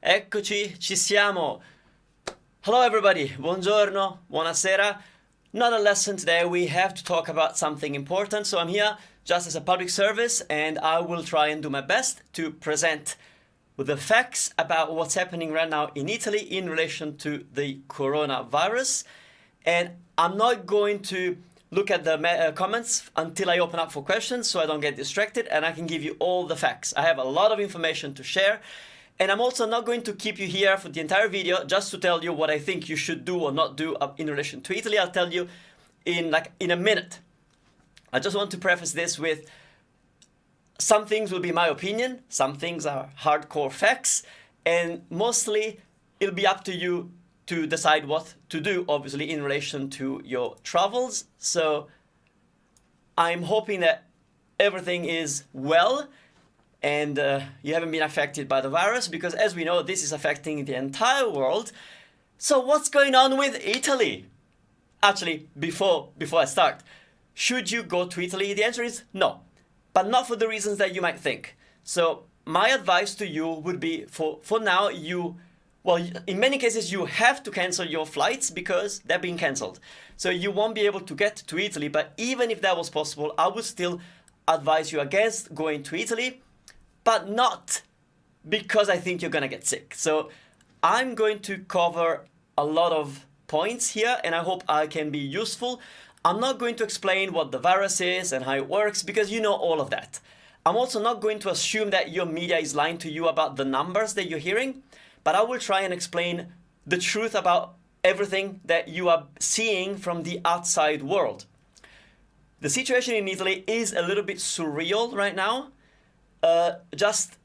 Eccoci, ci siamo. Hello everybody, buongiorno, buonasera. Not a lesson today, we have to talk about something important, so I'm here just as a public service and I will try and do my best to present the facts about what's happening right now in Italy in relation to the coronavirus. And I'm not going to look at the comments until I open up for questions so I don't get distracted and I can give you all the facts. I have a lot of information to share. And I'm also not going to keep you here for the entire video just to tell you what I think you should do or not do in relation to Italy. I'll tell you in a minute. I just want to preface this with some things will be my opinion, some things are hardcore facts, and mostly it'll be up to you to decide what to do, obviously, in relation to your travels. So I'm hoping that everything is well and you haven't been affected by the virus, because as we know, this is affecting the entire world. So what's going on with Italy? Actually, before I start, should you go to Italy? The answer is no, but not for the reasons that you might think. So my advice to you would be for now, in many cases, you have to cancel your flights because they're being cancelled. So you won't be able to get to Italy, but even if that was possible, I would still advise you against going to Italy, but not because I think you're gonna get sick. So I'm going to cover a lot of points here and I hope I can be useful. I'm not going to explain what the virus is and how it works because you know all of that. I'm also not going to assume that your media is lying to you about the numbers that you're hearing, but I will try and explain the truth about everything that you are seeing from the outside world. The situation in Italy is a little bit surreal right now. Just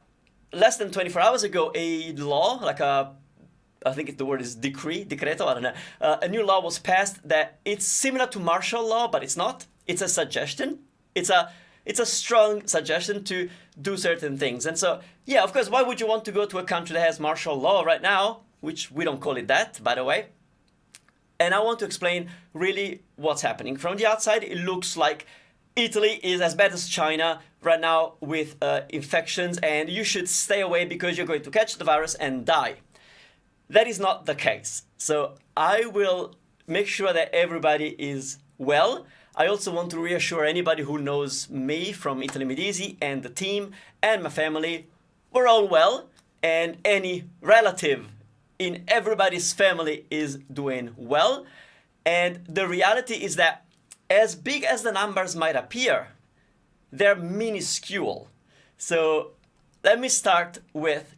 less than 24 hours ago, a law, I think the word is decreto, I don't know. A new law was passed that it's similar to martial law, but it's not. It's a suggestion. It's a strong suggestion to do certain things. And so, yeah, of course, why would you want to go to a country that has martial law right now, which we don't call it that, by the way. And I want to explain really what's happening. From the outside, it looks like Italy is as bad as China right now with infections, and you should stay away because you're going to catch the virus and die. That is not the case. So I will make sure that everybody is well. I also want to reassure anybody who knows me from Italy Medici and the team and my family, we're all well, and any relative in everybody's family is doing well. And the reality is that as big as the numbers might appear, they're minuscule. So let me start with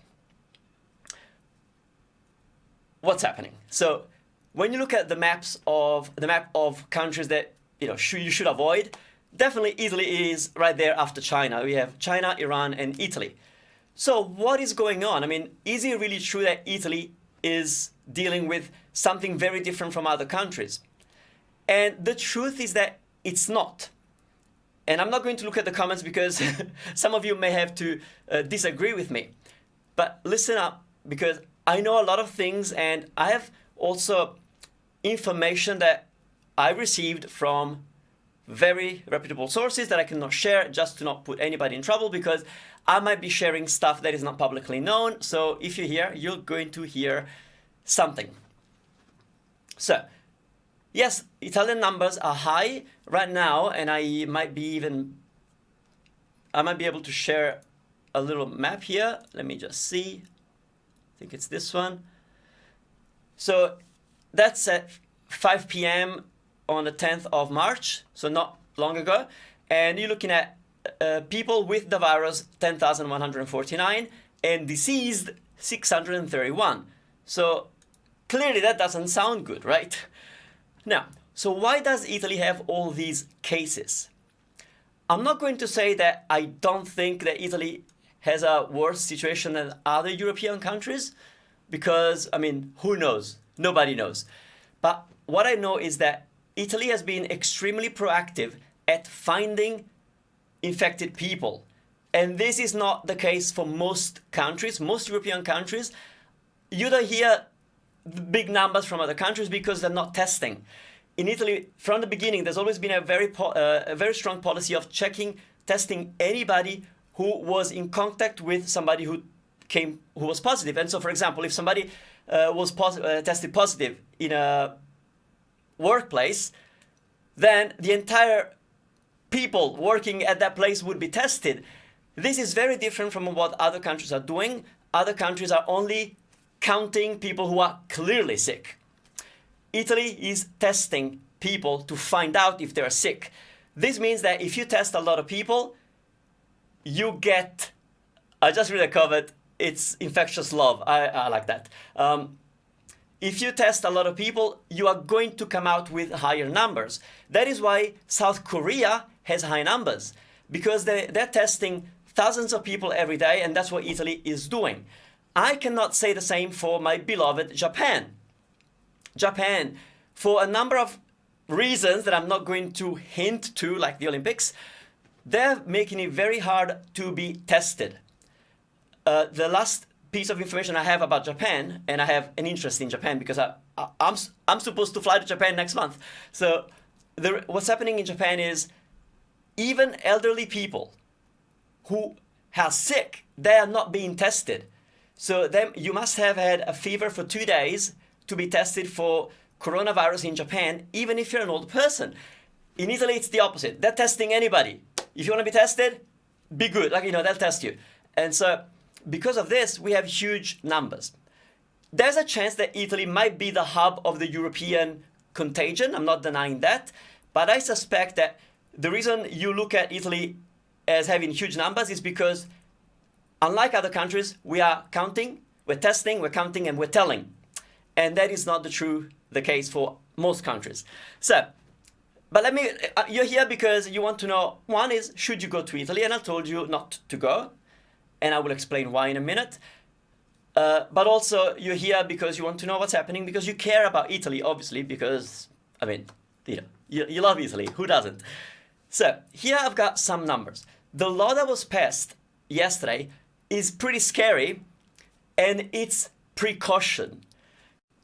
what's happening. So when you look at the map of countries that you should avoid, definitely Italy is right there after China. We have China, Iran, and Italy. So what is going on? I mean, is it really true that Italy is dealing with something very different from other countries? And the truth is that it's not. And I'm not going to look at the comments because some of you may have to disagree with me. But listen up, because I know a lot of things and I have also information that I received from very reputable sources that I cannot share just to not put anybody in trouble, because I might be sharing stuff that is not publicly known. So if you're here, you're going to hear something. So yes, Italian numbers are high right now, and I might be able to share a little map here. Let me just see. I think it's this one. So that's at 5 p.m. on the 10th of March, so not long ago. And you're looking at people with the virus, 10,149, and deceased, 631. So clearly that doesn't sound good, right? Now, so why does Italy have all these cases? I'm not going to say that I don't think that Italy has a worse situation than other European countries, because, I mean, who knows? Nobody knows. But what I know is that Italy has been extremely proactive at finding infected people. And this is not the case for most countries, most European countries. You don't hear the big numbers from other countries because they're not testing. In Italy, from the beginning, there's always been a very strong policy of testing anybody who was in contact with somebody who who was positive. And so, for example, if somebody was tested positive in a workplace, then the entire people working at that place would be tested. This is very different from what other countries are doing. Other countries are only counting people who are clearly sick. Italy is testing people to find out if they're sick. This means that if you test a lot of people, you get, I just read a comment, it's infectious love. I like that. If you test a lot of people, you are going to come out with higher numbers. That is why South Korea has high numbers, because they're testing thousands of people every day, and that's what Italy is doing. I cannot say the same for my beloved Japan. Japan, for a number of reasons that I'm not going to hint to, like the Olympics, they're making it very hard to be tested. The last piece of information I have about Japan, and I have an interest in Japan because I'm supposed to fly to Japan next month. So what's happening in Japan is even elderly people who are sick, they are not being tested. So you must have had a fever for 2 days to be tested for coronavirus in Japan, even if you're an old person. In Italy, it's the opposite. They're testing anybody. If you want to be tested, be good. They'll test you. And so because of this, we have huge numbers. There's a chance that Italy might be the hub of the European contagion. I'm not denying that. But I suspect that the reason you look at Italy as having huge numbers is because, unlike other countries, we are counting, we're testing, we're counting, and we're telling. And that is not the case for most countries. So, but you're here because you want to know, one is, should you go to Italy? And I told you not to go. And I will explain why in a minute. But also, you're here because you want to know what's happening, because you care about Italy, obviously, because, you love Italy. Who doesn't? So, here I've got some numbers. The law that was passed yesterday is pretty scary, and it's precaution.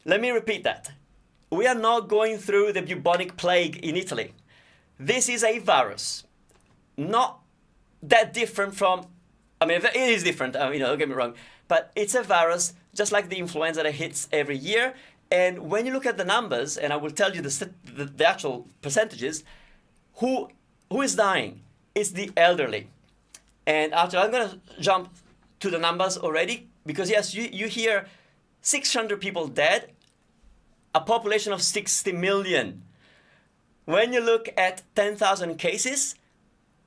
Let me repeat that. We are not going through the bubonic plague in Italy. This is a virus. Not that different from, it is different, don't get me wrong, but it's a virus just like the influenza that hits every year. And when you look at the numbers, and I will tell you the actual percentages, who is dying? It's the elderly. And actually, I'm going to jump to the numbers already, because yes, you hear 600 people dead, a population of 60 million. When you look at 10,000 cases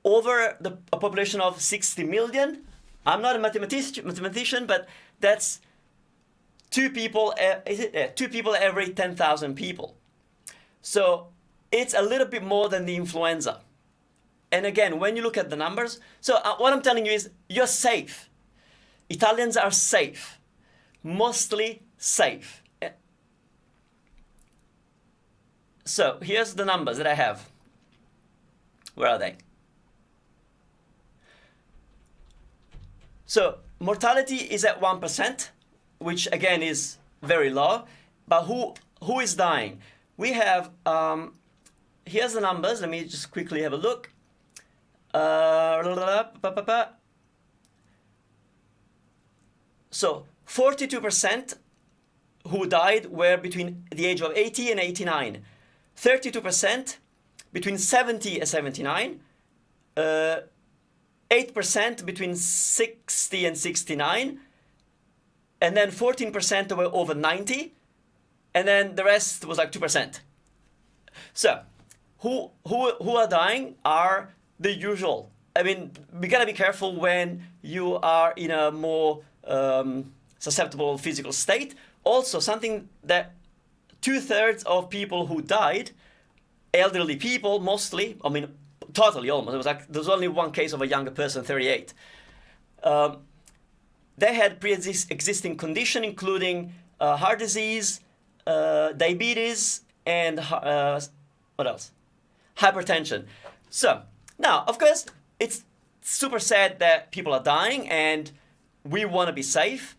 over a population of 60 million, I'm not a mathematician, but that's 2 people. Two people every 10,000 people. So it's a little bit more than the influenza. And again, when you look at the numbers, so what I'm telling you is you're safe. Italians are safe, mostly safe. So here's the numbers that I have. Where are they? So mortality is at 1%, which again is very low. But who is dying? We have, here's the numbers. Let me just quickly have a look. So 42% who died were between the age of 80 and 89. 32% between 70 and 79. 8% between 60 and 69. And then 14% were over 90. And then the rest was like 2%. So who are dying are the usual. We gotta be careful when you are in a more susceptible physical state. Also, something that 2/3 of people who died, elderly people mostly, totally almost, there was only one case of a younger person, 38. They had pre-existing condition, including heart disease, diabetes, and what else? Hypertension. So, now, of course, it's super sad that people are dying, and we want to be safe,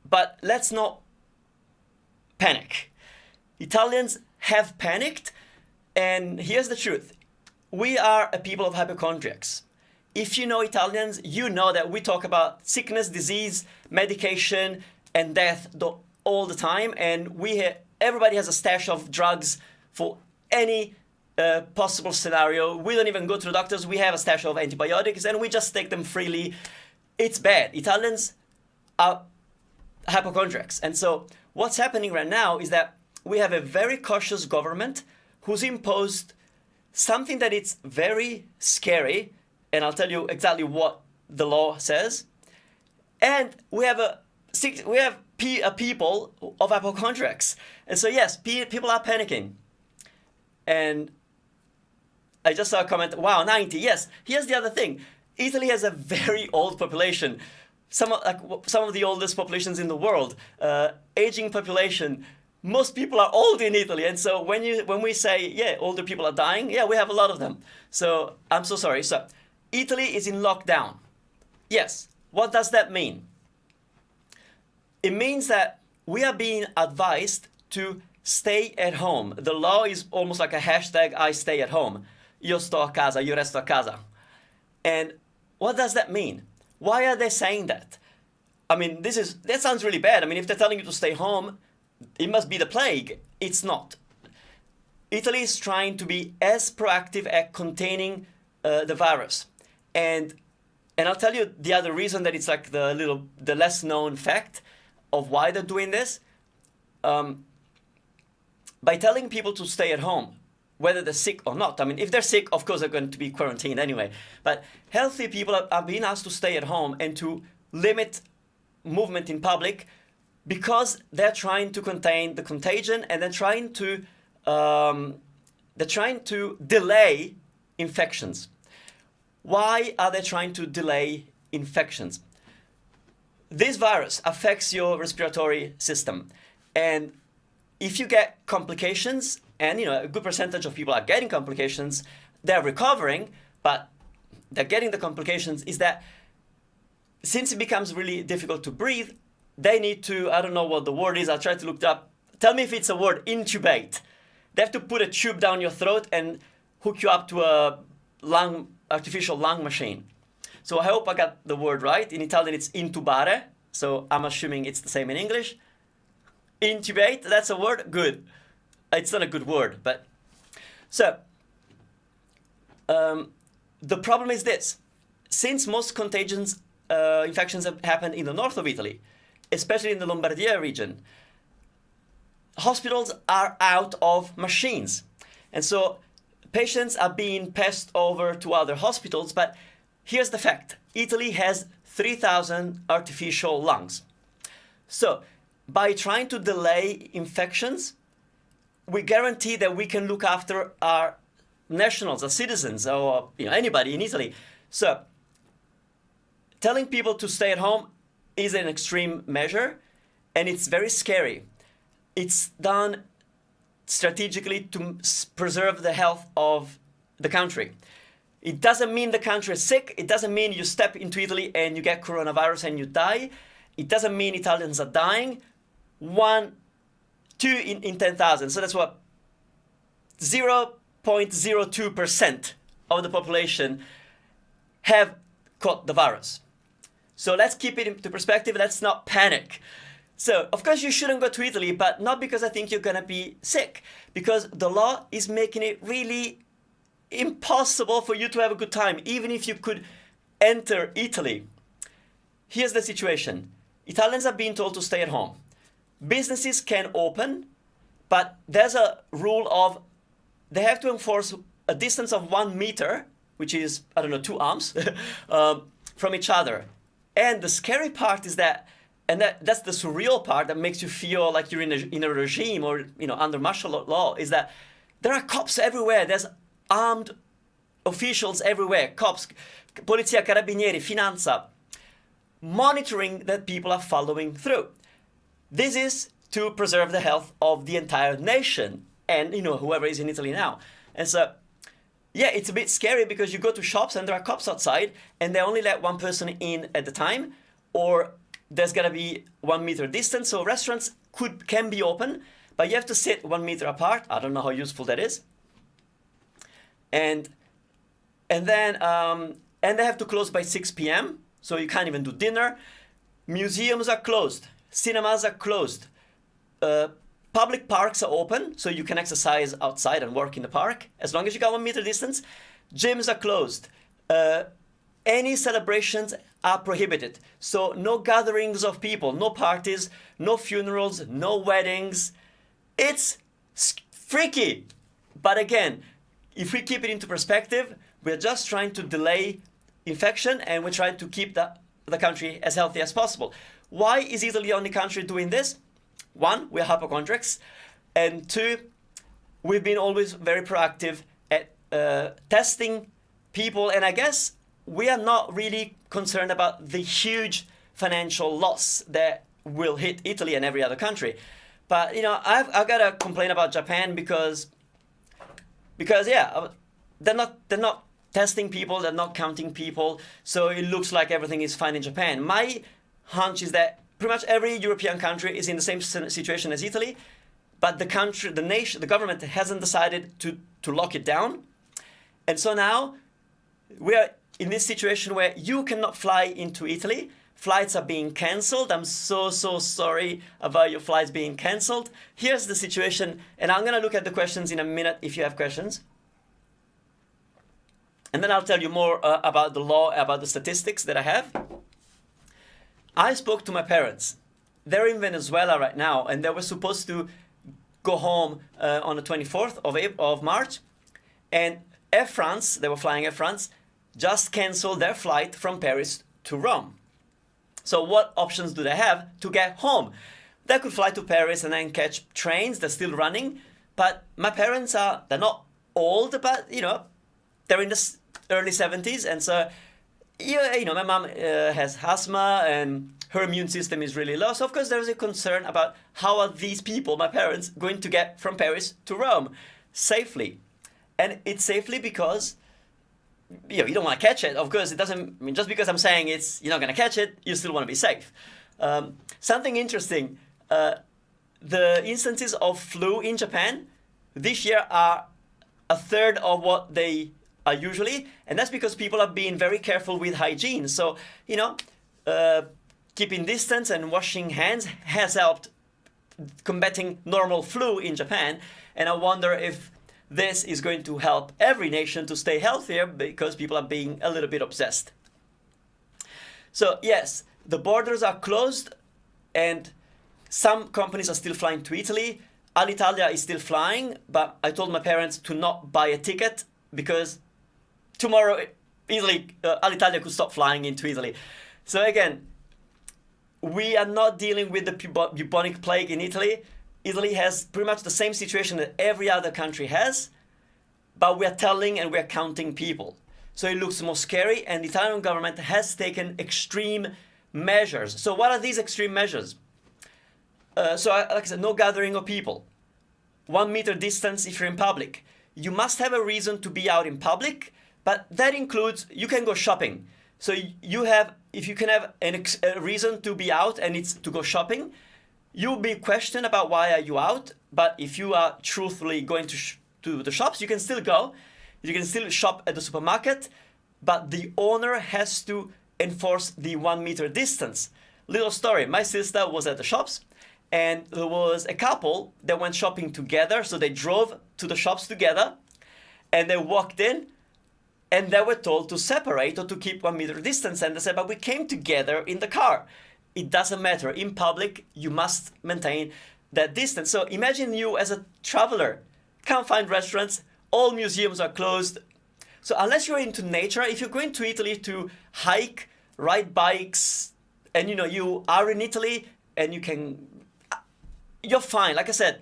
but let's not panic. Italians have panicked, and here's the truth. We are a people of hypochondriacs. if you know Italians, you know that we talk about sickness, disease, medication, and death all the time, and everybody has a stash of drugs for any possible scenario. We don't even go to the doctors. We have a stash of antibiotics, and we just take them freely. It's bad. Italians are hypochondriacs, and so what's happening right now is that we have a very cautious government who's imposed something that it's very scary, and I'll tell you exactly what the law says. And we have people of hypochondriacs, and so yes, people are panicking. And I just saw a comment. Wow, 90. Yes. Here's the other thing. Italy has a very old population. Some of the oldest populations in the world. Aging population. Most people are old in Italy, and so when we say, yeah, older people are dying, yeah, we have a lot of them. So I'm so sorry. So Italy is in lockdown. Yes. What does that mean? It means that we are being advised to stay at home. The law is almost like a hashtag, I stay at home. Io sto a casa, io resto a casa. And what does that mean? Why are they saying that? I mean, that sounds really bad. I mean, if they're telling you to stay home, it must be the plague. It's not. Italy is trying to be as proactive at containing the virus. And I'll tell you the other reason that it's like the less known fact of why they're doing this. By telling people to stay at home, whether they're sick or not. I mean, if they're sick, of course, they're going to be quarantined anyway. But healthy people are being asked to stay at home and to limit movement in public because they're trying to contain the contagion, and they're trying to delay infections. Why are they trying to delay infections? This virus affects your respiratory system, and if you get complications, and a good percentage of people are getting complications, they're recovering, but they're getting the complications, is that since it becomes really difficult to breathe, they need to, I don't know what the word is, I'll try to look it up. Tell me if it's a word, intubate. They have to put a tube down your throat and hook you up to a artificial lung machine. So I hope I got the word right. In Italian, it's intubare, so I'm assuming it's the same in English. Intubate, that's a word? Good. It's not a good word, but... So, the problem is this. Since most infections have happened in the north of Italy, especially in the Lombardia region, hospitals are out of machines. And so patients are being passed over to other hospitals, but here's the fact. Italy has 3,000 artificial lungs. So, by trying to delay infections, we guarantee that we can look after our nationals, our citizens, or anybody in Italy. So, telling people to stay at home is an extreme measure, and it's very scary. It's done strategically to preserve the health of the country. It doesn't mean the country is sick. It doesn't mean you step into Italy and you get coronavirus and you die. It doesn't mean Italians are dying. 2 in 10,000. So that's what 0.02% of the population have caught the virus. So let's keep it into perspective. Let's not panic. So, of course, you shouldn't go to Italy, but not because I think you're going to be sick, because the law is making it really impossible for you to have a good time, even if you could enter Italy. Here's the situation. Italians are being told to stay at home. Businesses can open, but there's a rule of they have to enforce a distance of 1 meter, which is, 2 arms, from each other. And the scary part is that, that's the surreal part that makes you feel like you're in a regime or under martial law, is that there are cops everywhere. There's armed officials everywhere, cops, Polizia, Carabinieri, Finanza, monitoring that people are following through. This is to preserve the health of the entire nation and whoever is in Italy now. And so, yeah, it's a bit scary because you go to shops and there are cops outside and they only let one person in at the time, or there's gonna be 1 meter distance. So restaurants can be open, but you have to sit 1 meter apart. I don't know how useful that is. And then and they have to close by 6 p.m., so you can't even do dinner. Museums are closed. Cinemas are closed. Public parks are open, so you can exercise outside and work in the park, as long as you got 1 meter distance. Gyms are closed. Any celebrations are prohibited. So no gatherings of people, no parties, no funerals, no weddings. It's freaky. But again, if we keep it into perspective, we're just trying to delay infection, and we're trying to keep the country as healthy as possible. Why is Italy the only country doing this? One, we're hypochondriacs. And two, we've been always very proactive at testing people. And I guess we are not really concerned about the huge financial loss that will hit Italy and every other country. But, you know, I've got to complain about Japan because yeah, they're not testing people, they're not counting people, so it looks like everything is fine in Japan. My hunch is that pretty much every European country is in the same situation as Italy, but the government hasn't decided to lock it down. And so now we are in this situation where you cannot fly into Italy. Flights are being cancelled. I'm so sorry about your flights being cancelled. Here's the situation, and I'm going to look at the questions in a minute if you have questions. And then I'll tell you more about the law, about the statistics that I have. I spoke to my parents. They're in Venezuela right now, and they were supposed to go home on the 24th of March. And Air France, they were flying Air France, just canceled their flight from Paris to Rome. So what options do they have to get home? They could fly to Paris and then catch trains. They're still running. But my parents they're not old, but, you know, they're in the early 70s. And so, you know, my mom has asthma and her immune system is really low. So, of course, there's a concern about how are these people, my parents, going to get from Paris to Rome safely. And it's safely because, you know, you don't want to catch it. Of course, it doesn't, I mean, just because I'm saying you're not going to catch it, you still want to be safe. Something interesting, the instances of flu in Japan this year are a third of what they are usually, and that's because people are being very careful with hygiene. So, you know, keeping distance and washing hands has helped combating normal flu in Japan, and I wonder if this is going to help every nation to stay healthier because people are being a little bit obsessed. So yes, the borders are closed and some companies are still flying to Italy. Alitalia is still flying, but I told my parents to not buy a ticket because tomorrow Alitalia could stop flying into Italy. So again, we are not dealing with the bubonic plague in Italy. Italy has pretty much the same situation that every other country has, but we are telling and we are counting people. So it looks more scary, and the Italian government has taken extreme measures. So what are these extreme measures? Like I said, no gathering of people. 1 meter distance if you're in public. You must have a reason to be out in public, but that includes, you can go shopping. So if you can have a reason to be out and it's to go shopping, you'll be questioned about why are you out, but if you are truthfully going to the shops, you can still go. You can still shop at the supermarket, but the owner has to enforce the 1 meter distance. Little story, my sister was at the shops, and there was a couple that went shopping together, so they drove to the shops together, and they walked in, and they were told to separate or to keep 1 meter distance, and they said, but we came together in the car. It doesn't matter. In public, you must maintain that distance. So imagine you as a traveler, can't find restaurants, all museums are closed. So unless you're into nature, if you're going to Italy to hike, ride bikes, and you know, you are in Italy and you're fine. Like I said,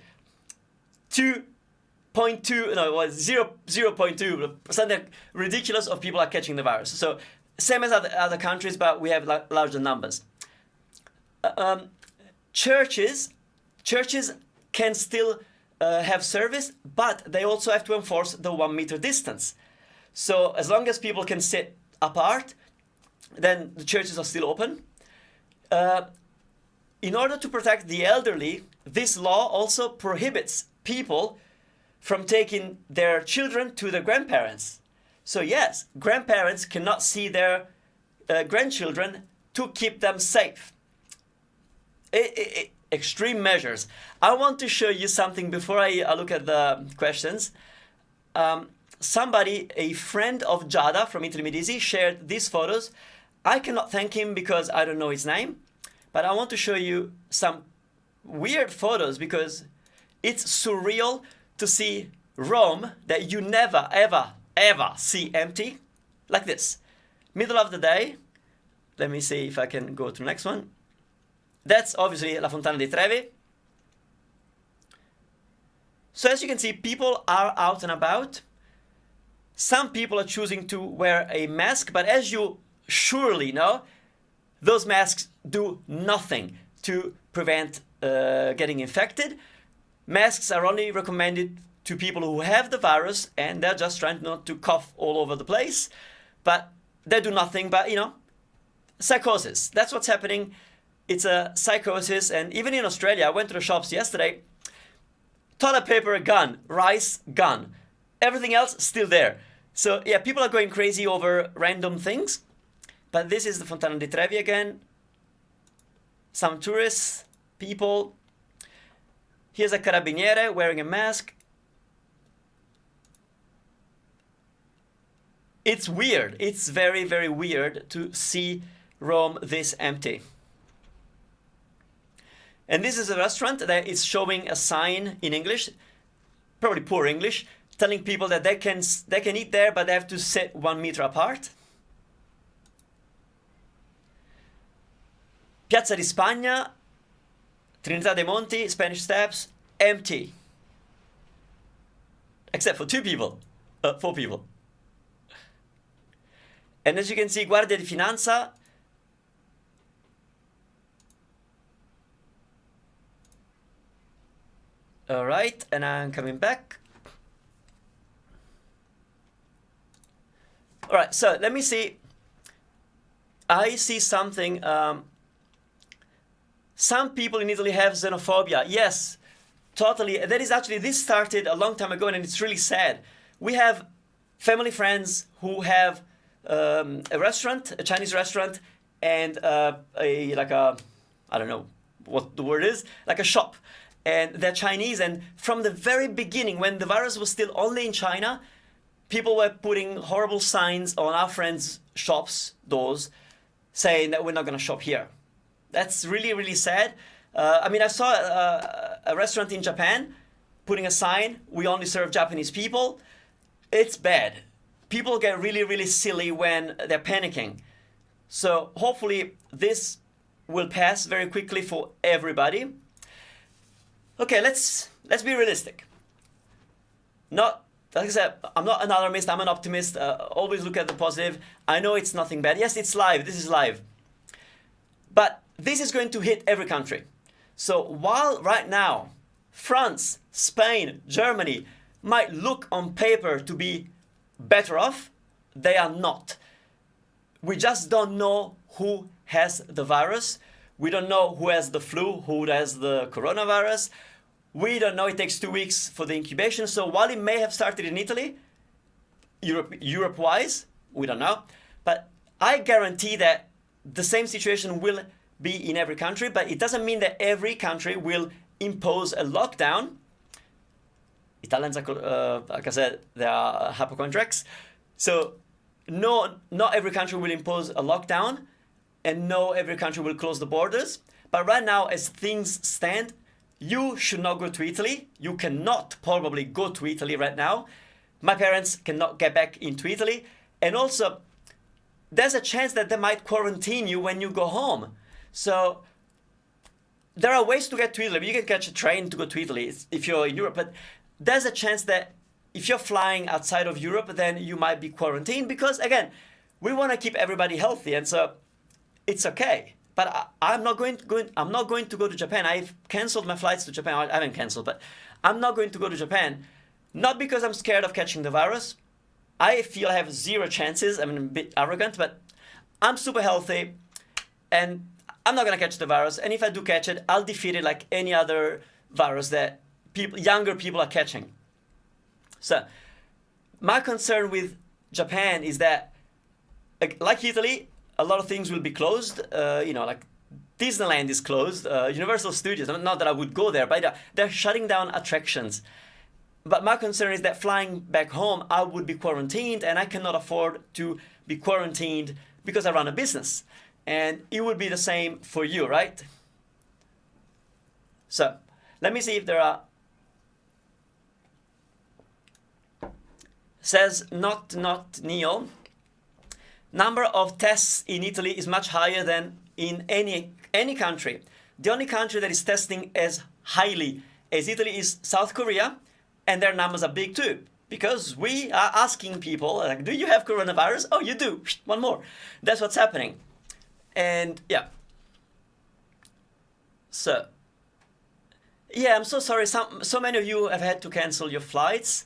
0.2, something ridiculous of people are catching the virus. So same as other countries, but we have larger numbers. Churches can still have service, but they also have to enforce the 1 meter distance. So as long as people can sit apart, then the churches are still open. In order to protect the elderly, this law also prohibits people from taking their children to their grandparents. So yes, grandparents cannot see their grandchildren to keep them safe. Extreme measures. I want to show you something before I look at the questions. Somebody, a friend of Giada from Italy Medici, shared these photos. I cannot thank him because I don't know his name, but I want to show you some weird photos because it's surreal to see Rome that you never, ever, ever see empty, like this. Middle of the day. Let me see if I can go to the next one. That's obviously La Fontana di Trevi. So as you can see, people are out and about. Some people are choosing to wear a mask, but as you surely know, those masks do nothing to prevent getting infected. Masks are only recommended to people who have the virus and they're just trying not to cough all over the place. But they do nothing but, psychosis. That's what's happening. It's a psychosis. And even in Australia, I went to the shops yesterday. Toilet paper, gone. Rice, gone. Everything else, still there. So yeah, people are going crazy over random things. But this is the Fontana di Trevi again. Some tourists, people. Here's a carabiniere wearing a mask. It's weird. It's very, very weird to see Rome this empty. And this is a restaurant that is showing a sign in English, probably poor English, telling people that they can eat there, but they have to sit 1 meter apart. Piazza di Spagna, Trinità dei Monti, Spanish Steps, empty. Except for 4 people. And as you can see, Guardia di Finanza. All right, and I'm coming back. All right, so let me see. I see something. Some people in Italy have xenophobia. Yes, totally. That is actually, this started a long time ago and it's really sad. We have family friends who have a restaurant, a Chinese restaurant, and I don't know what the word is, like a shop. And they're Chinese, and from the very beginning, when the virus was still only in China, people were putting horrible signs on our friends' shops' doors saying that we're not going to shop here. That's really, really sad. I saw a restaurant in Japan putting a sign, we only serve Japanese people. It's bad. People get really, really silly when they're panicking. So hopefully this will pass very quickly for everybody. Okay, let's be realistic. Like I said, I'm not an alarmist, I'm an optimist. Always look at the positive. I know it's nothing bad. Yes, it's live. This is live. But this is going to hit every country. So while right now, France, Spain, Germany might look on paper to be better off, they are not. We just don't know who has the virus. We don't know who has the flu, who has the coronavirus. We don't know. It takes 2 weeks for the incubation. So while it may have started in Italy, Europe-wise, we don't know. But I guarantee that the same situation will be in every country, but it doesn't mean that every country will impose a lockdown. Italians are, like I said, they are hypochondriacs. So no, not every country will impose a lockdown, and no, every country will close the borders. But right now, as things stand, you should not go to Italy. You cannot probably go to Italy right now. My parents cannot get back into Italy. And also, there's a chance that they might quarantine you when you go home. So there are ways to get to Italy. You can catch a train to go to Italy if you're in Europe. But there's a chance that if you're flying outside of Europe, then you might be quarantined. Because, again, we want to keep everybody healthy. And so it's okay. But I'm not going to go to Japan. I've canceled my flights to Japan. I haven't canceled, but I'm not going to go to Japan. Not because I'm scared of catching the virus. I feel I have 0 chances. I'm a bit arrogant, but I'm super healthy, and I'm not going to catch the virus. And if I do catch it, I'll defeat it like any other virus that younger people are catching. So my concern with Japan is that, like Italy, a lot of things will be closed. Like Disneyland is closed, Universal Studios. Not that I would go there, but they're shutting down attractions. But my concern is that flying back home, I would be quarantined, and I cannot afford to be quarantined because I run a business. And it would be the same for you, right? So let me see if there are. Says not Neil. Number of tests in Italy is much higher than in any country. The only country that is testing as highly as Italy is South Korea, and their numbers are big too. Because we are asking people, like, do you have coronavirus? Oh, you do. One more. That's what's happening. And yeah. So, yeah, I'm so sorry. So many of you have had to cancel your flights.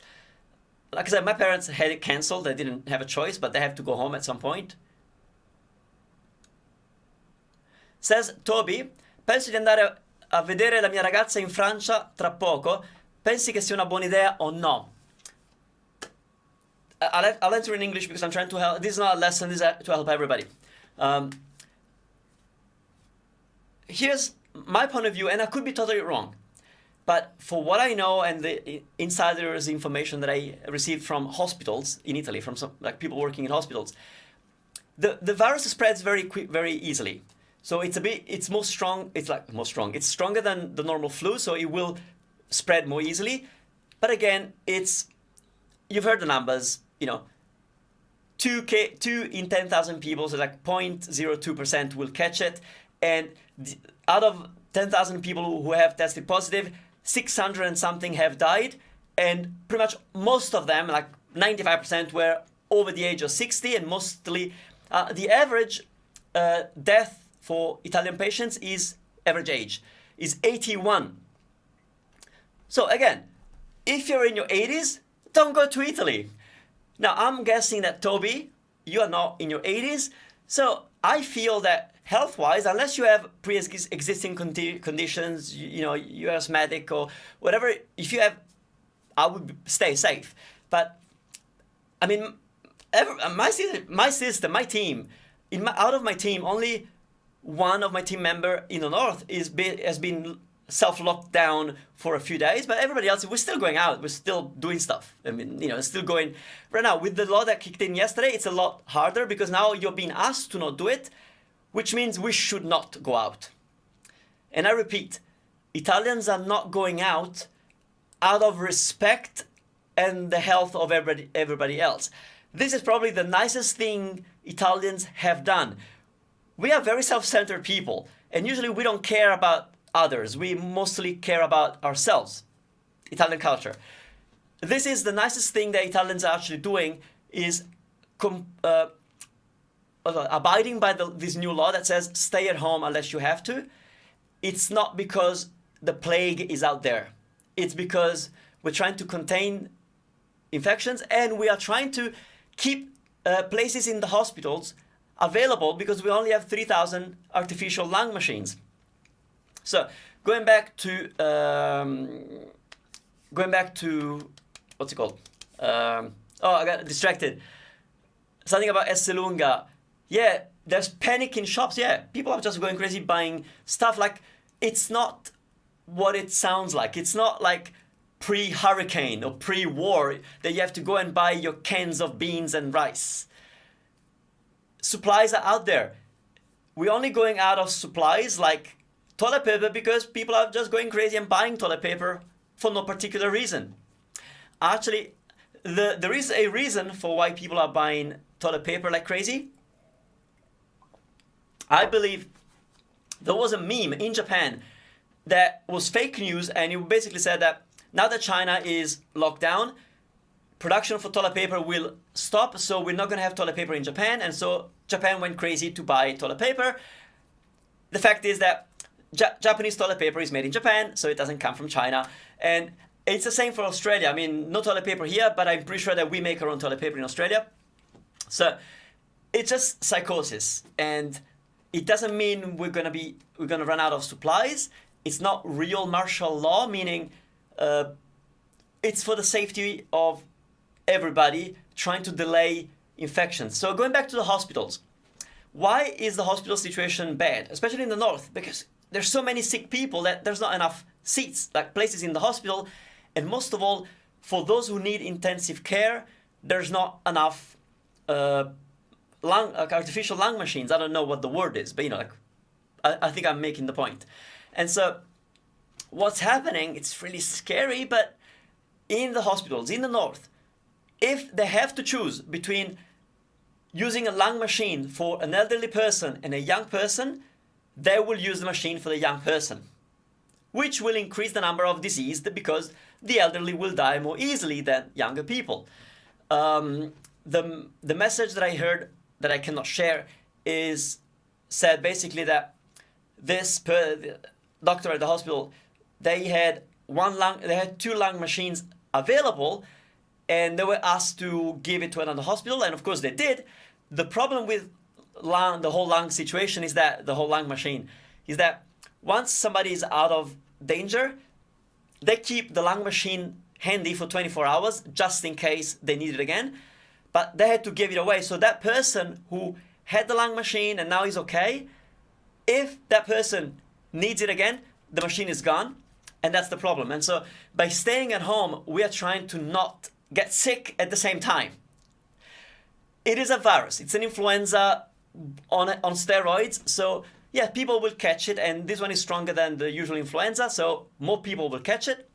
Like I said, my parents had it cancelled. They didn't have a choice, but they have to go home at some point. Says Toby, penso di andare a vedere la mia ragazza in Francia tra poco. Pensi che sia una buona idea o no? I'll answer in English because I'm trying to help. This is not a lesson, this is to help everybody. Here's my point of view, and I could be totally wrong. But for what I know and the insiders information that I received from hospitals in Italy, from some like people working in hospitals, the virus spreads very easily. So it's more strong. It's stronger than the normal flu, so it will spread more easily. But again, you've heard the numbers. 2 in 10,000 people, so like 0.02% will catch it, and out of 10,000 people who have tested positive, 600 and something have died, and pretty much most of them, like 95%, were over the age of 60, and mostly the average death for Italian patients average age is 81. So again, if you're in your 80s, don't go to Italy. Now, I'm guessing that, Toby, you are not in your 80s, so I feel that health-wise, unless you have pre-existing conditions, you're asthmatic or whatever, I would stay safe. But, I mean, my team, out of my team, only one of my team member in the north has been self-locked down for a few days, but everybody else, we're still going out, we're still doing stuff. I mean, it's still going. Right now, with the law that kicked in yesterday, it's a lot harder because now you're being asked to not do it, which means we should not go out. And I repeat, Italians are not going out of respect and the health of everybody else. This is probably the nicest thing Italians have done. We are very self-centered people, and usually we don't care about others. We mostly care about ourselves. Italian culture. This is the nicest thing that Italians are actually doing, is abiding by this new law that says stay at home unless you have to. It's not because the plague is out there. It's because we're trying to contain infections, and we are trying to keep places in the hospitals available because we only have 3,000 artificial lung machines. So going back to what's it called? I got distracted. Something about Esselunga. Yeah, there's panic in shops. Yeah, people are just going crazy buying stuff. Like, it's not what it sounds like. It's not like pre-hurricane or pre-war that you have to go and buy your cans of beans and rice. Supplies are out there. We're only going out of supplies like toilet paper because people are just going crazy and buying toilet paper for no particular reason. Actually, there is a reason for why people are buying toilet paper like crazy. I believe there was a meme in Japan that was fake news, and it basically said that now that China is locked down, production for toilet paper will stop, so we're not going to have toilet paper in Japan, and so Japan went crazy to buy toilet paper. The fact is that Japanese toilet paper is made in Japan, so it doesn't come from China. And it's the same for Australia. I mean, no toilet paper here, but I'm pretty sure that we make our own toilet paper in Australia. So it's just psychosis, and it doesn't mean we're gonna run out of supplies. It's not real martial law, meaning it's for the safety of everybody trying to delay infections. So going back to the hospitals, why is the hospital situation bad, especially in the north? Because there's so many sick people that there's not enough seats, like places in the hospital, and most of all, for those who need intensive care, there's not enough artificial lung machines. I don't know what the word is, but I think I'm making the point. And so what's happening, it's really scary, but in the hospitals in the north, if they have to choose between using a lung machine for an elderly person and a young person, they will use the machine for the young person, which will increase the number of diseased because the elderly will die more easily than younger people. The message that I heard that I cannot share said basically that this doctor at the hospital, they had two lung machines available, and they were asked to give it to another hospital, and of course they did. The problem with the whole lung situation is that the whole lung machine is that once somebody is out of danger, they keep the lung machine handy for 24 hours just in case they need it again, but they had to give it away. So that person who had the lung machine and now is okay, if that person needs it again, the machine is gone, and that's the problem. And so by staying at home, we are trying to not get sick at the same time. It is a virus. It's an influenza on steroids. So yeah, people will catch it, and this one is stronger than the usual influenza, so more people will catch it,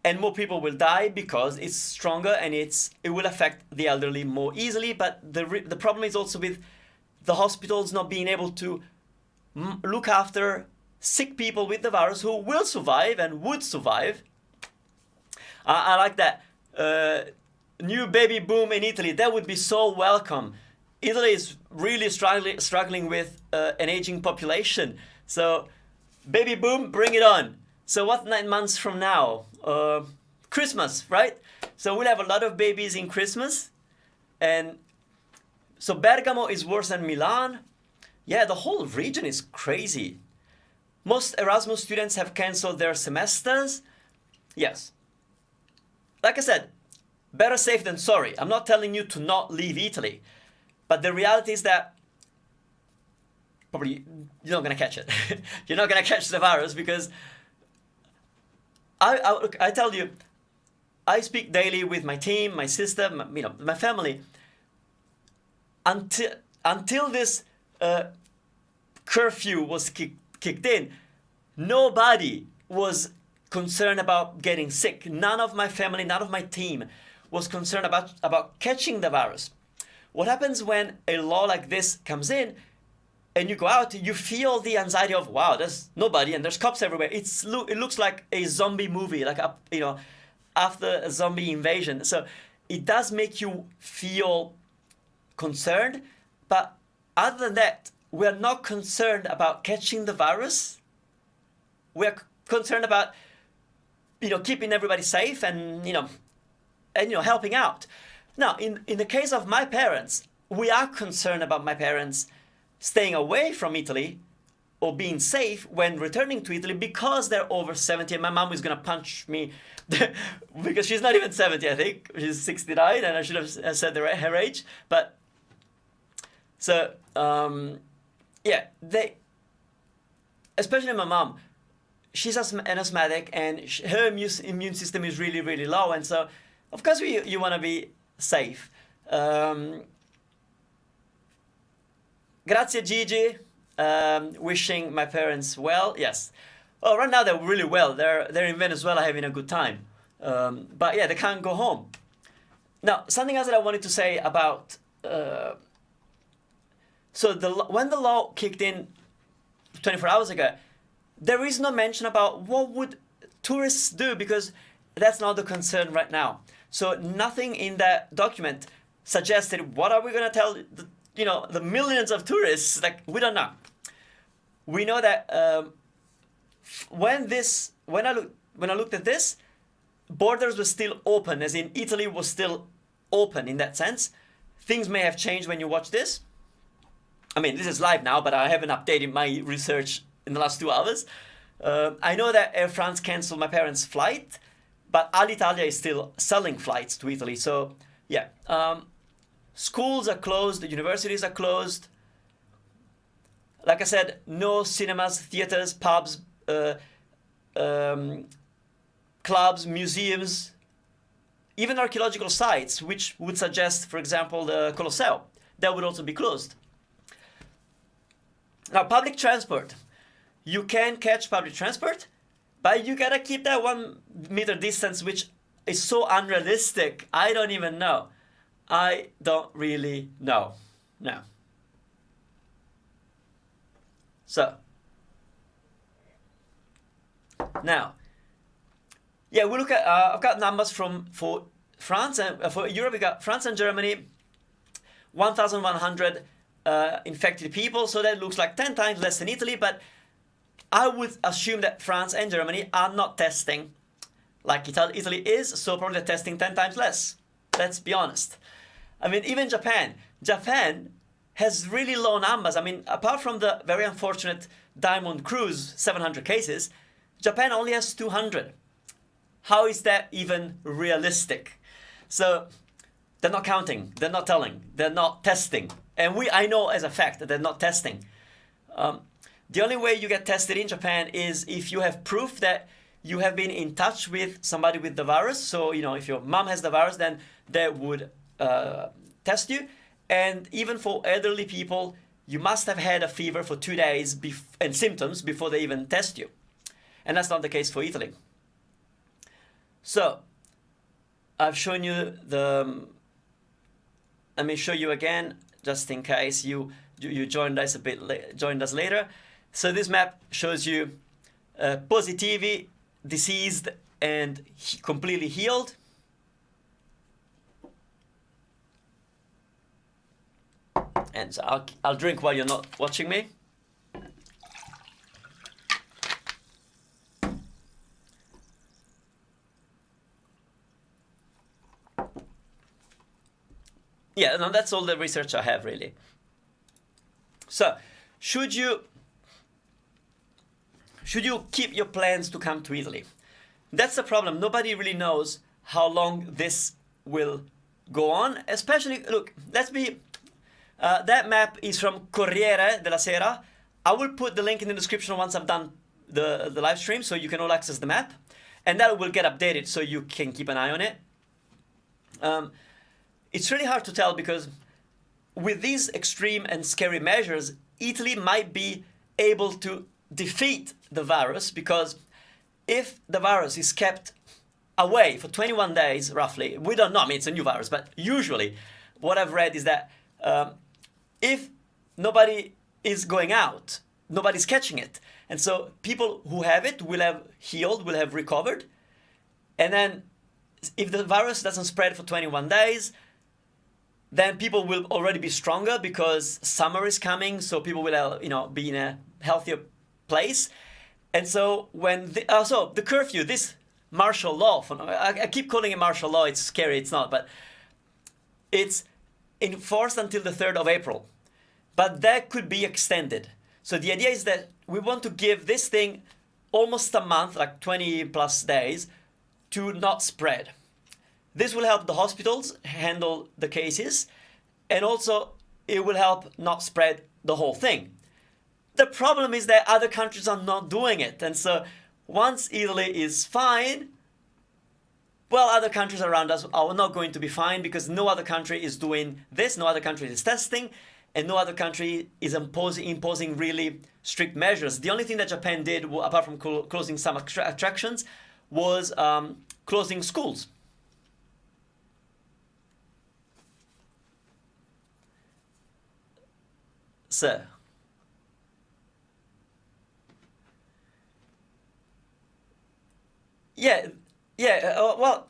and more people will die because it's stronger and it will affect the elderly more easily. But the problem is also with the hospitals not being able to look after sick people with the virus who will survive and would survive. I like that. New baby boom in Italy. That would be so welcome. Italy is really struggling with an aging population. So baby boom, bring it on. So what, 9 months from now? Christmas, right? So we'll have a lot of babies in Christmas. And so Bergamo is worse than Milan. Yeah, the whole region is crazy. Most Erasmus students have cancelled their semesters. Yes. Like I said, better safe than sorry. I'm not telling you to not leave Italy. But the reality is that probably you're not going to catch it. You're not going to catch the virus because I tell you, I speak daily with my team, my sister, my family. Until this curfew was kicked in, nobody was concerned about getting sick. None of my family, none of my team was concerned about catching the virus. What happens when a law like this comes in and you go out, you feel the anxiety of, wow, there's nobody and there's cops everywhere. It looks like a zombie movie, like after a zombie invasion. So it does make you feel concerned, but other than that, we're not concerned about catching the virus. We're concerned about keeping everybody safe and helping out. Now, in the case of my parents, we are concerned about my parents staying away from Italy or being safe when returning to Italy because they're over 70. And my mom is going to punch me because she's not even 70, I think. She's 69, and I should have said her age. But so, especially my mom, she's an asthmatic, and her immune system is really, really low. And so, of course, you want to be safe. Grazie, Gigi. Wishing my parents well. Yes. Oh, right now they're really well. They're in Venezuela having a good time. But yeah, they can't go home. Now, something else that I wanted to say about. When the law kicked in 24 hours ago, there is no mention about what would tourists do, because that's not the concern right now. So nothing in that document suggested what are we going to tell the millions of tourists. Like, we don't know. We know that when I looked at this, borders were still open, as in Italy was still open in that sense. Things may have changed when you watch this. I mean, this is live now, but I haven't updated my research in the last 2 hours. I know that Air France canceled my parents' flight, but Alitalia is still selling flights to Italy. So Yeah. Schools are closed, the universities are closed. Like I said, no cinemas, theaters, pubs, clubs, museums, even archaeological sites, which would suggest, for example, the Colosseo, that would also be closed. Now, public transport. You can catch public transport, but you gotta keep that 1 meter distance, which is so unrealistic. I don't even know. I don't really know. No. So, now, yeah, we look at, I've got numbers for France and for Europe. We got France and Germany, 1,100 infected people. So that looks like 10 times less than Italy. But I would assume that France and Germany are not testing like Italy is. So probably they're testing 10 times less. Let's be honest. I mean, even Japan has really low numbers. I mean, apart from the very unfortunate Diamond Cruise, 700 cases, Japan only has 200. How is that even realistic? So they're not counting, they're not telling, they're not testing. And I know as a fact that they're not testing. The only way you get tested in Japan is if you have proof that you have been in touch with somebody with the virus. So, if your mom has the virus, then they would test you. And even for elderly people, you must have had a fever for 2 days and symptoms before they even test you. And that's not the case for Italy. So, I've shown you let me show you again, just in case you joined us joined us later. So this map shows you positivi, diseased, and completely healed. And so I'll drink while you're not watching me. Yeah, no, that's all the research I have, really. So, should you keep your plans to come to Italy? That's the problem. Nobody really knows how long this will go on. Especially, look, that map is from Corriere della Sera. I will put the link in the description once I've done the live stream, so you can all access the map. And that will get updated, so you can keep an eye on it. It's really hard to tell because with these extreme and scary measures, Italy might be able to defeat the virus, because if the virus is kept away for 21 days, roughly, we don't know, I mean, it's a new virus, but usually what I've read is that if nobody is going out, nobody's catching it. And so people who have it will have healed, will have recovered. And then if the virus doesn't spread for 21 days, then people will already be stronger because summer is coming, so people will, be in a healthier place. And so when the curfew, this martial law, I keep calling it martial law, it's scary, it's not, but it's enforced until the 3rd of April. But that could be extended. So the idea is that we want to give this thing almost a month, like 20 plus days, to not spread. This will help the hospitals handle the cases, and also it will help not spread the whole thing. The problem is that other countries are not doing it. And so once Italy is fine, well, other countries around us are not going to be fine, because no other country is doing this, no other country is testing, and no other country is imposing really strict measures. The only thing that Japan did, apart from closing some attractions, was closing schools. So, yeah, well,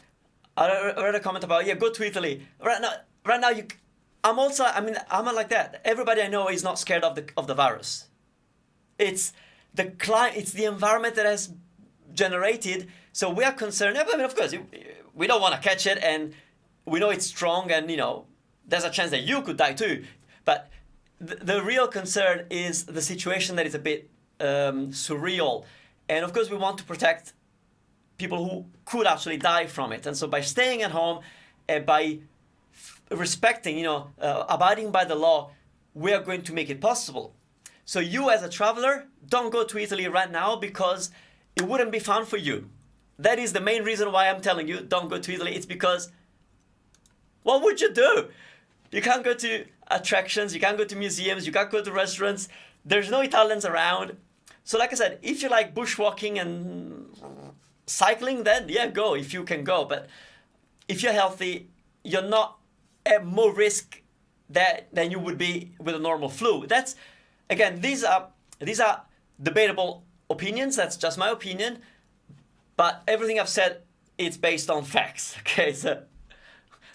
I read a comment about, go to Italy. Right now, I'm not like that. Everybody I know is not scared of the virus. It's it's the environment that has generated. So we are concerned. I mean, of course, we don't want to catch it, and we know it's strong, and there's a chance that you could die too. But the real concern is the situation that is a bit surreal, and of course we want to protect people who could actually die from it. And so by staying at home, by respecting, abiding by the law, we are going to make it possible. So you as a traveler, don't go to Italy right now because it wouldn't be fun for you. That is the main reason why I'm telling you don't go to Italy. It's because what would you do? You can't go to attractions, you can't go to museums, you can't go to restaurants. There's no Italians around. So like I said, if you like bushwalking and cycling, then yeah, go if you can go. But if you're healthy, you're not at more risk than you would be with a normal flu. That's, again, these are debatable opinions. That's just my opinion. But everything I've said, it's based on facts. Okay, so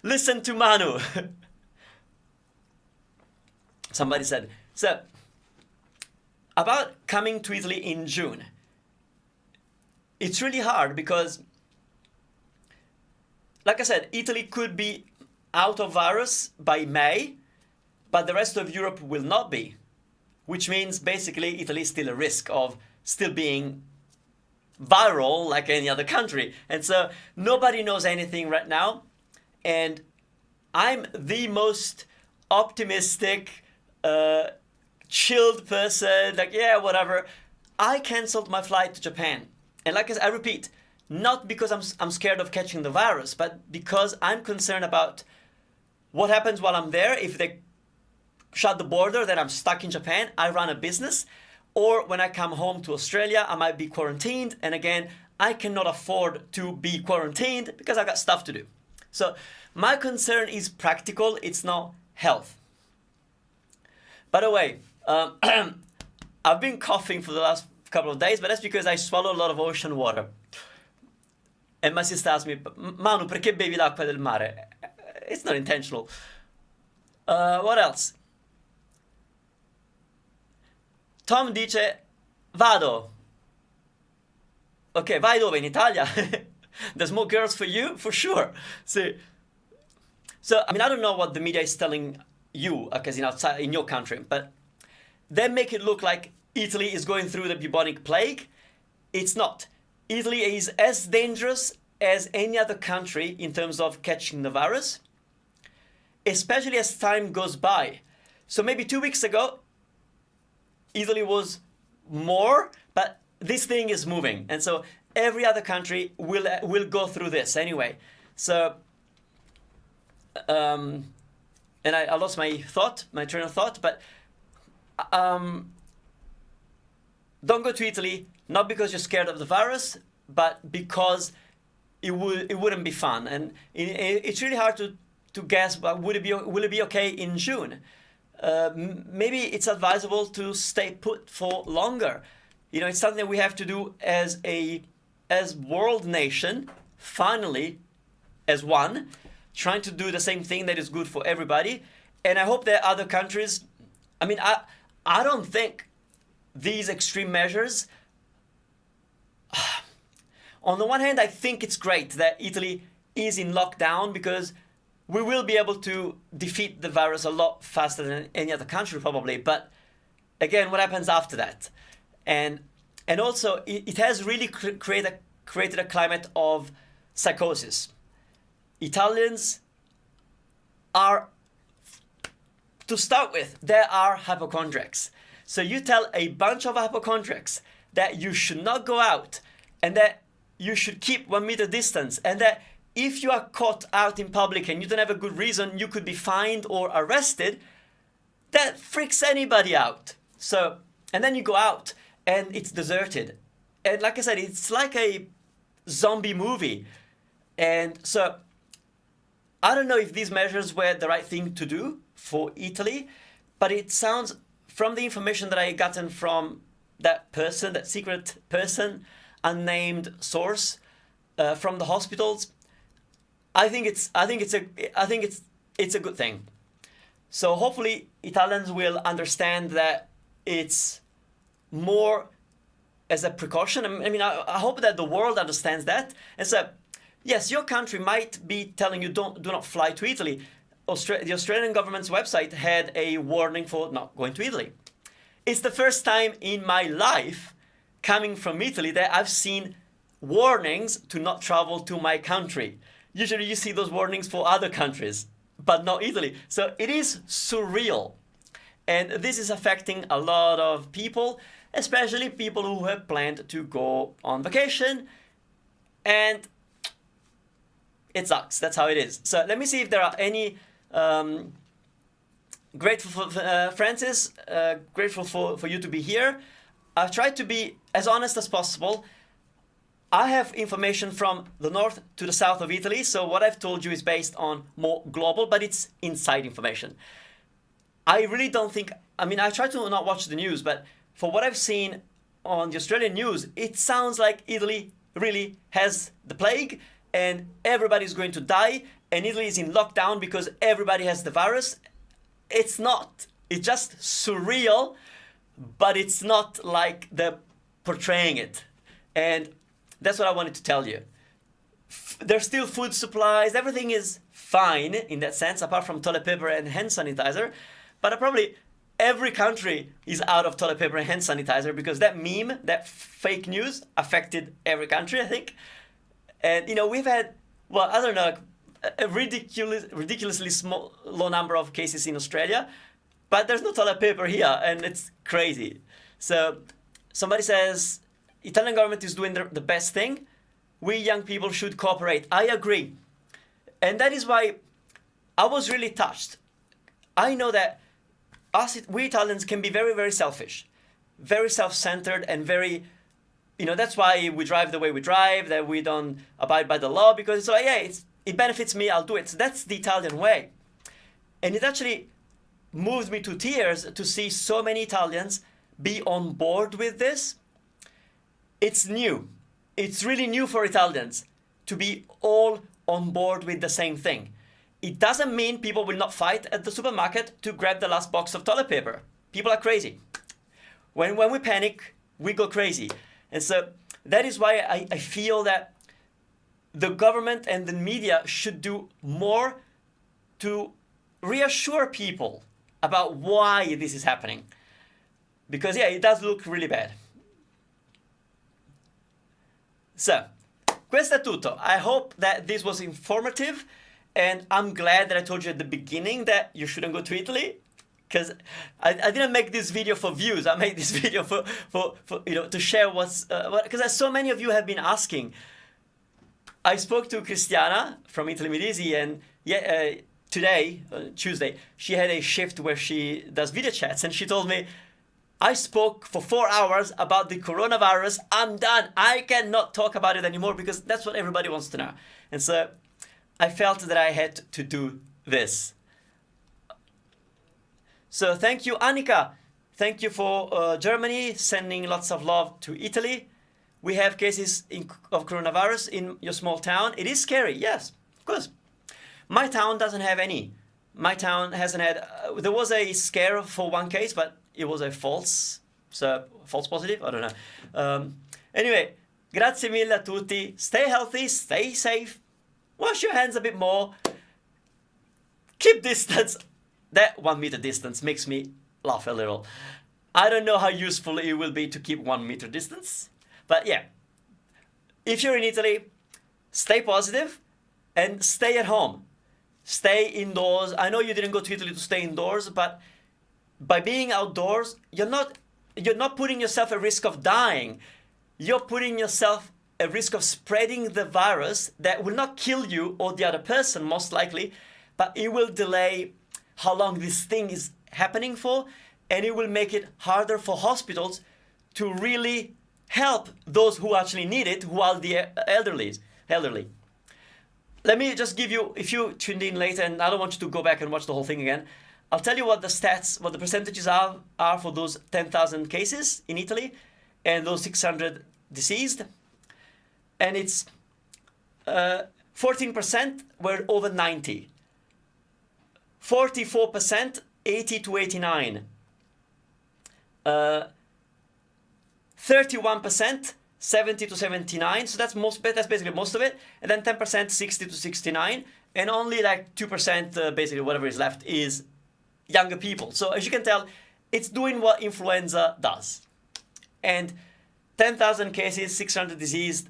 listen to Manu. Somebody said, so about coming to Italy in June. It's really hard because, like I said, Italy could be out of virus by May, but the rest of Europe will not be, which means basically Italy is still a risk of still being viral like any other country. And so nobody knows anything right now. And I'm the most optimistic, chilled person, like, yeah, whatever. I canceled my flight to Japan. And like I repeat, not because I'm scared of catching the virus, but because I'm concerned about what happens while I'm there. If they shut the border, then I'm stuck in Japan. I run a business. Or when I come home to Australia, I might be quarantined. And again, I cannot afford to be quarantined because I've got stuff to do. So my concern is practical. It's not health. By the way, I've been coughing for the last couple of days, but that's because I swallow a lot of ocean water. And my sister asked me, Manu, perché bevi l'acqua del mare? It's not intentional. What else? Tom dice, vado. Ok, vai dove? In Italia? There's more girls for you? For sure. See. So, I mean, I don't know what the media is telling you, because outside in your country, but they make it look like Italy is going through the bubonic plague. It's not. Italy is as dangerous as any other country in terms of catching the virus, especially as time goes by. So maybe 2 weeks ago, Italy was more, but this thing is moving. And so every other country will go through this anyway. So, and I lost my train of thought, but don't go to Italy, not because you're scared of the virus, but because it wouldn't be fun. And it's really hard to guess, but will it be okay in June? Maybe it's advisable to stay put for longer. It's something that we have to do as world nation, finally, as one, trying to do the same thing that is good for everybody. And I hope that other countries, I mean, I don't think these extreme measures, on the one hand, I think it's great that Italy is in lockdown because we will be able to defeat the virus a lot faster than any other country probably. But again, what happens after that? And also, it has really created a climate of psychosis. Italians are, to start with, they are hypochondriacs. So you tell a bunch of hypochondriacs that you should not go out and that you should keep 1 meter distance and that if you are caught out in public and you don't have a good reason, you could be fined or arrested. That freaks anybody out. So, and then you go out and it's deserted. And like I said, it's like a zombie movie. And so, I don't know if these measures were the right thing to do for Italy, but it sounds, from the information that I gotten from that person, that secret person, unnamed source, from the hospitals, I think it's a good thing. So hopefully Italians will understand that it's more as a precaution. I mean, I hope that the world understands that. And so, yes, your country might be telling you do not fly to Italy. The Australian government's website had a warning for not going to Italy. It's the first time in my life coming from Italy that I've seen warnings to not travel to my country. Usually you see those warnings for other countries, but not Italy. So it is surreal. And this is affecting a lot of people, especially people who have planned to go on vacation. And it sucks. That's how it is. So let me see if there are any grateful for Francis, grateful for you to be here. I've tried to be as honest as possible. I have information from the north to the south of Italy, so what I've told you is based on more global, but it's inside information. I really don't think, I mean, I try to not watch the news, but for what I've seen on the Australian news, it sounds like Italy really has the plague and everybody's going to die and Italy is in lockdown because everybody has the virus. It's not. It's just surreal, but it's not like they're portraying it. And that's what I wanted to tell you. There's still food supplies. Everything is fine in that sense, apart from toilet paper and hand sanitizer. But probably every country is out of toilet paper and hand sanitizer because that meme, that fake news affected every country, I think. And, you know, we've had, well, I don't know, a ridiculously low number of cases in Australia, but there's no toilet paper here, and it's crazy. So somebody says, Italian government is doing the best thing. We young people should cooperate. I agree. And that is why I was really touched. I know that we Italians can be very, very selfish, very self-centered and very, you know, that's why we drive the way we drive, that we don't abide by the law because it's like, yeah, it benefits me, I'll do it. So that's the Italian way. And it actually moved me to tears to see so many Italians be on board with this. It's new. It's really new for Italians to be all on board with the same thing. It doesn't mean people will not fight at the supermarket to grab the last box of toilet paper. People are crazy. When we panic, we go crazy. And so that is why I feel that the government and the media should do more to reassure people about why this is happening. Because, yeah, it does look really bad. So, questo è tutto. I hope that this was informative. And I'm glad that I told you at the beginning that you shouldn't go to Italy, because I didn't make this video for views. I made this video for you know, to share what's because so many of you have been asking. I spoke to Cristiana from Italy Medici, and today, Tuesday, she had a shift where she does video chats, and she told me, I spoke for 4 hours about the coronavirus. I'm done. I cannot talk about it anymore because that's what everybody wants to know. And so I felt that I had to do this. So thank you, Annika. Thank you for Germany, sending lots of love to Italy. We have cases of coronavirus in your small town. It is scary, yes, of course. My town doesn't have any. My town hasn't had, there was a scare for one case, but it was a false positive, I don't know. Anyway, grazie mille a tutti. Stay healthy, stay safe. Wash your hands a bit more. Keep distance. That 1 meter distance makes me laugh a little. I don't know how useful it will be to keep 1 meter distance. But yeah, if you're in Italy, stay positive and stay at home. Stay indoors. I know you didn't go to Italy to stay indoors, but by being outdoors, you're not putting yourself at risk of dying. You're putting yourself at risk of spreading the virus that will not kill you or the other person, most likely, but it will delay how long this thing is happening for, and it will make it harder for hospitals to really help those who actually need it, who are the elderly. Let me just give you, if you tuned in later, and I don't want you to go back and watch the whole thing again, I'll tell you what the stats, what the percentages are for those 10,000 cases in Italy and those 600 deceased. And it's 14% were over 90. 44%, 80 to 89. 31%, 70 to 79. So that's basically most of it. And then 10%, 60 to 69. And only like 2%, basically whatever is left, is younger people. So as you can tell, it's doing what influenza does. And 10,000 cases, 600 diseased.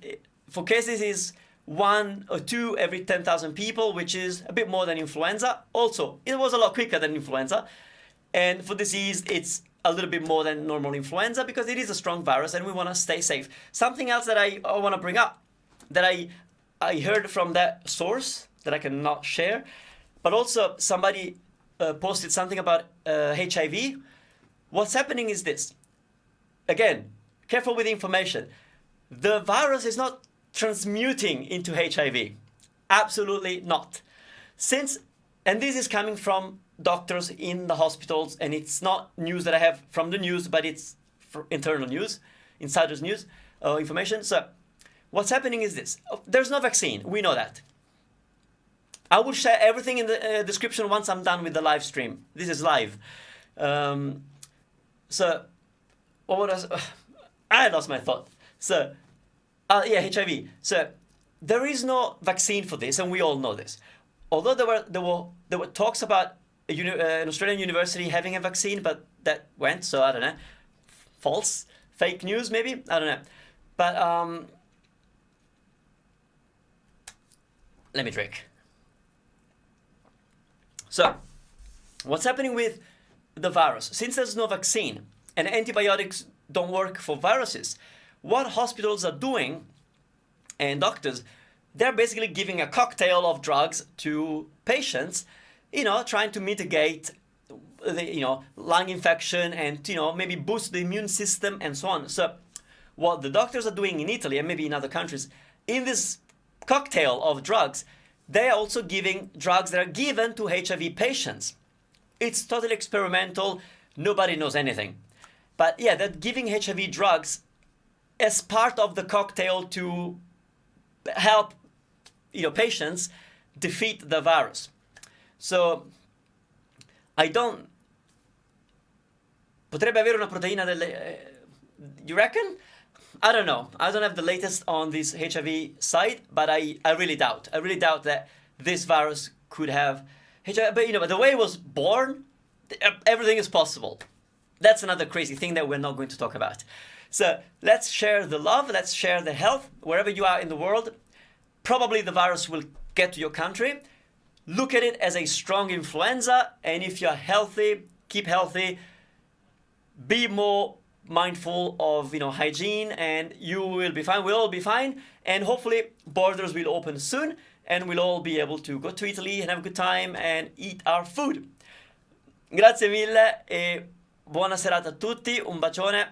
For cases is 1 or 2 every 10,000 people, which is a bit more than influenza. Also, it was a lot quicker than influenza. And for disease, it's a little bit more than normal influenza because it is a strong virus and we want to stay safe. Something else that I want to bring up that I heard from that source that I cannot share, but also somebody posted something about HIV. What's happening is this. Again, careful with the information. The virus is not transmuting into HIV. Absolutely not. And this is coming from doctors in the hospitals, and it's not news that I have from the news, but it's internal news, insiders news, information. So what's happening is this. There's no vaccine. We know that. I will share everything in the description once I'm done with the live stream. This is live. So what was... I lost my thought. So, HIV. So there is no vaccine for this, and we all know this. Although there were talks about an Australian university having a vaccine, but that went, so I don't know. False, fake news maybe, I don't know. But let me drink. So, what's happening with the virus? Since there's no vaccine and antibiotics don't work for viruses, what hospitals are doing and doctors, they're basically giving a cocktail of drugs to patients, trying to mitigate the, lung infection and, maybe boost the immune system and so on. So what the doctors are doing in Italy and maybe in other countries, in this cocktail of drugs, they are also giving drugs that are given to HIV patients. It's totally experimental. Nobody knows anything. But yeah, they're giving HIV drugs as part of the cocktail to help patients defeat the virus. So potrebbe avere una proteina you reckon? I don't know. I don't have the latest on this HIV site, but I really doubt. I really doubt that this virus could have HIV. But the way it was born, everything is possible. That's another crazy thing that we're not going to talk about. So let's share the love, let's share the health, wherever you are in the world. Probably the virus will get to your country. Look at it as a strong influenza, and if you're healthy, keep healthy. Be more mindful of hygiene, and you will be fine. We'll all be fine, and hopefully borders will open soon, and we'll all be able to go to Italy and have a good time and eat our food. Grazie mille e buona serata a tutti. Un bacione.